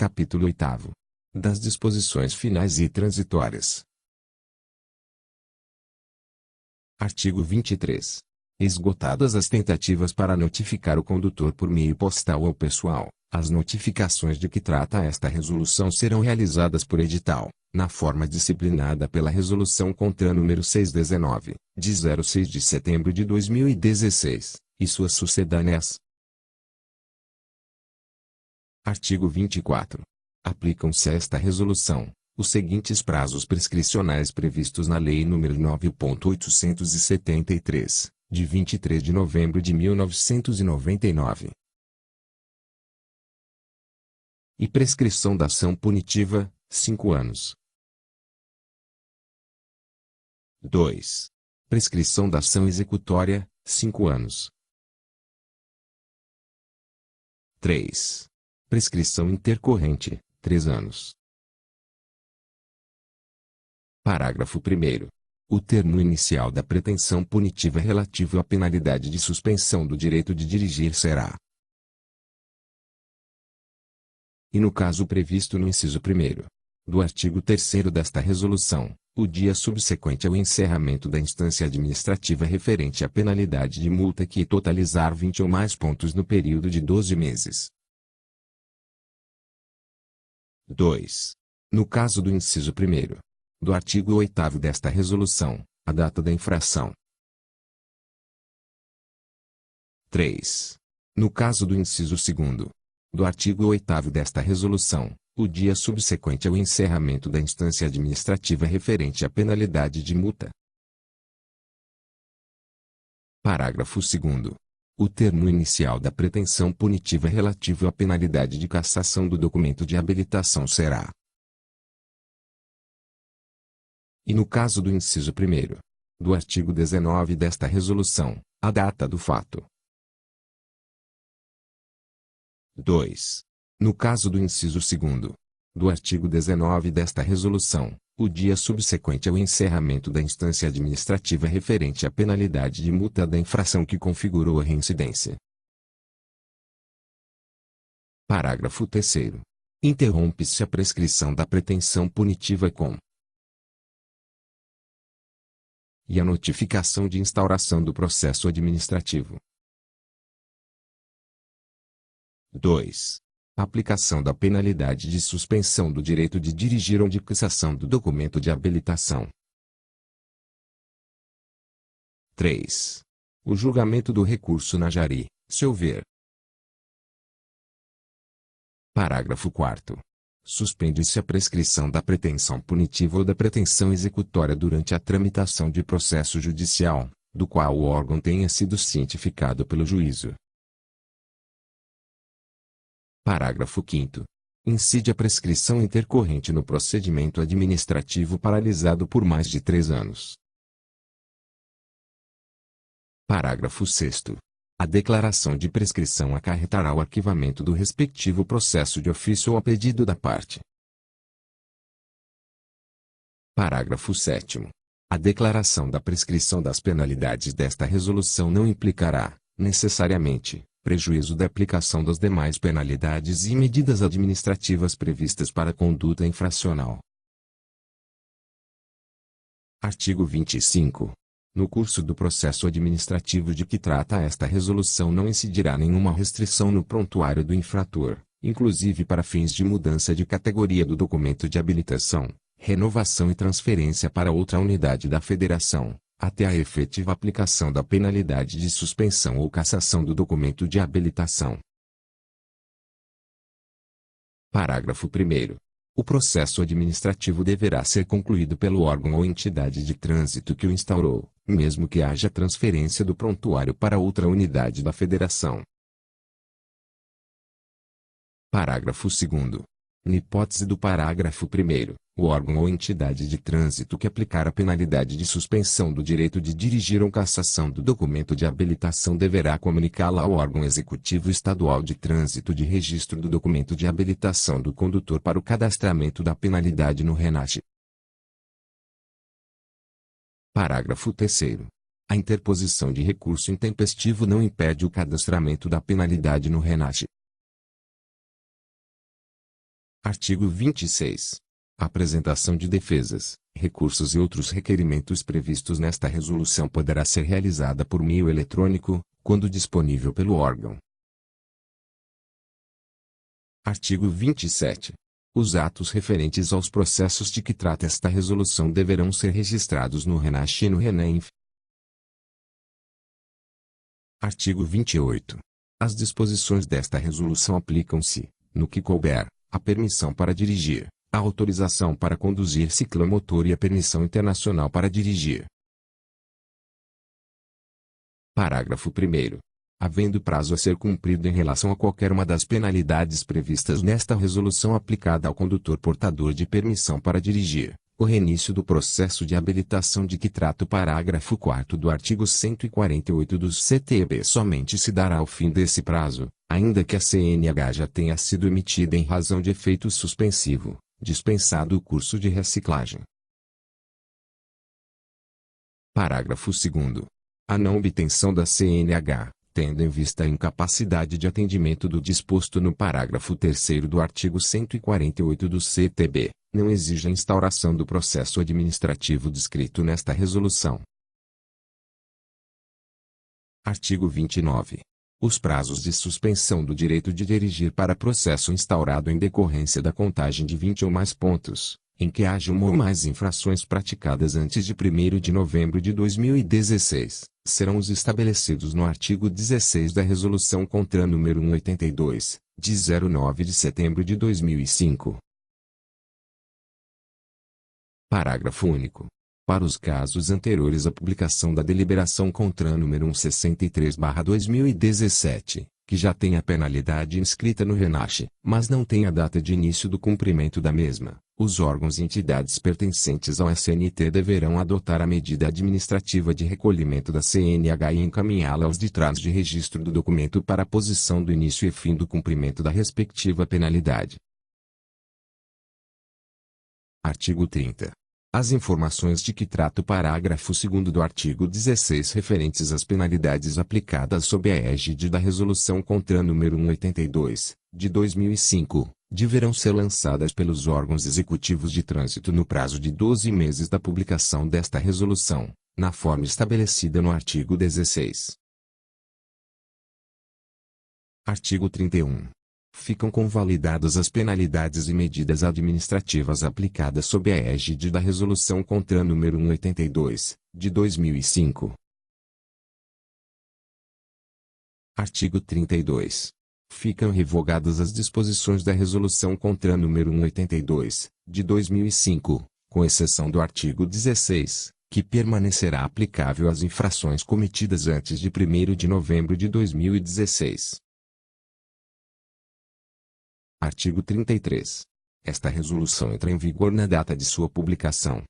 Capítulo 8º. Das disposições finais e transitórias. Artigo 23. Esgotadas as tentativas para notificar o condutor por meio postal ou pessoal, as notificações de que trata esta resolução serão realizadas por edital, na forma disciplinada pela Resolução CONTRAN nº 619, de 06 de setembro de 2016, e suas sucedâneas. Artigo 24. Aplicam-se a esta resolução os seguintes prazos prescricionais previstos na Lei nº 9.873, de 23 de novembro de 1999. E prescrição da ação punitiva, 5 anos. 2. Prescrição da ação executória, 5 anos. 3. Prescrição intercorrente, 3 anos. Parágrafo 1º. O termo inicial da pretensão punitiva relativo à penalidade de suspensão do direito de dirigir será: e no caso previsto no inciso 1º do artigo 3º desta resolução, o dia subsequente ao encerramento da instância administrativa referente à penalidade de multa que totalizar 20 ou mais pontos no período de 12 meses. 2. No caso do inciso 1º do artigo 8º desta resolução, a data da infração. 3. No caso do inciso 2º do artigo 8º desta resolução, o dia subsequente ao encerramento da instância administrativa referente à penalidade de multa. Parágrafo 2º. O termo inicial da pretensão punitiva relativo à penalidade de cassação do documento de habilitação será: e no caso do inciso 1º do artigo 19 desta resolução, a data do fato. 2. No caso do inciso 2º do artigo 19 desta resolução, o dia subsequente ao encerramento da instância administrativa referente à penalidade de multa da infração que configurou a reincidência. Parágrafo 3º. Interrompe-se a prescrição da pretensão punitiva com: e a notificação de instauração do processo administrativo. 2. Aplicação da penalidade de suspensão do direito de dirigir ou de cassação do documento de habilitação. 3. O julgamento do recurso na Jari, se houver. Parágrafo 4º. Suspende-se a prescrição da pretensão punitiva ou da pretensão executória durante a tramitação de processo judicial, do qual o órgão tenha sido cientificado pelo juízo. Parágrafo 5º. Incide a prescrição intercorrente no procedimento administrativo paralisado por mais de 3 anos. Parágrafo 6º. A declaração de prescrição acarretará o arquivamento do respectivo processo de ofício ou a pedido da parte. Parágrafo 7º. A declaração da prescrição das penalidades desta resolução não implicará, necessariamente, prejuízo da aplicação das demais penalidades e medidas administrativas previstas para a conduta infracional. Artigo 25. No curso do processo administrativo de que trata esta resolução não incidirá nenhuma restrição no prontuário do infrator, inclusive para fins de mudança de categoria do documento de habilitação, renovação e transferência para outra unidade da Federação, até a efetiva aplicação da penalidade de suspensão ou cassação do documento de habilitação. Parágrafo 1º. O processo administrativo deverá ser concluído pelo órgão ou entidade de trânsito que o instaurou, mesmo que haja transferência do prontuário para outra unidade da Federação. Parágrafo 2º. Na hipótese do parágrafo 1º, o órgão ou entidade de trânsito que aplicar a penalidade de suspensão do direito de dirigir ou cassação do documento de habilitação deverá comunicá-la ao órgão executivo estadual de trânsito de registro do documento de habilitação do condutor para o cadastramento da penalidade no RENAST. Parágrafo 3º. A interposição de recurso intempestivo não impede o cadastramento da penalidade no RENAST. Artigo 26. A apresentação de defesas, recursos e outros requerimentos previstos nesta resolução poderá ser realizada por meio eletrônico, quando disponível pelo órgão. Artigo 27. Os atos referentes aos processos de que trata esta resolução deverão ser registrados no RENASH e no RENENF. Artigo 28. As disposições desta resolução aplicam-se, no que couber, à permissão para dirigir, à autorização para conduzir ciclomotor e à permissão internacional para dirigir. Parágrafo 1º. Havendo prazo a ser cumprido em relação a qualquer uma das penalidades previstas nesta resolução aplicada ao condutor portador de permissão para dirigir, o reinício do processo de habilitação de que trata o parágrafo 4º do artigo 148 do CTB somente se dará ao fim desse prazo, ainda que a CNH já tenha sido emitida em razão de efeito suspensivo, dispensado o curso de reciclagem. Parágrafo 2º. A não obtenção da CNH, tendo em vista a incapacidade de atendimento do disposto no parágrafo 3º do artigo 148 do CTB, não exige a instauração do processo administrativo descrito nesta resolução. Artigo 29. Os prazos de suspensão do direito de dirigir para processo instaurado em decorrência da contagem de 20 ou mais pontos, em que haja uma ou mais infrações praticadas antes de 1º de novembro de 2016, serão os estabelecidos no artigo 16 da Resolução CONTRAN nº 182, de 09 de setembro de 2005. Parágrafo único. Para os casos anteriores à publicação da deliberação CONTRAN nº 163/2017, que já tem a penalidade inscrita no RENASH, mas não tem a data de início do cumprimento da mesma, os órgãos e entidades pertencentes ao SNT deverão adotar a medida administrativa de recolhimento da CNH e encaminhá-la aos ditratos de registro do documento para a posição do início e fim do cumprimento da respectiva penalidade. Artigo 30. As informações de que trata o parágrafo 2º do artigo 16 referentes às penalidades aplicadas sob a égide da Resolução CONTRAN nº 182, de 2005, deverão ser lançadas pelos órgãos executivos de trânsito no prazo de 12 meses da publicação desta resolução, na forma estabelecida no artigo 16. Artigo 31. Ficam convalidadas as penalidades e medidas administrativas aplicadas sob a égide da Resolução CONTRAN nº 182, de 2005. Artigo 32. Ficam revogadas as disposições da Resolução CONTRAN nº 182, de 2005, com exceção do artigo 16, que permanecerá aplicável às infrações cometidas antes de 1º de novembro de 2016. Artigo 33. Esta resolução entra em vigor na data de sua publicação.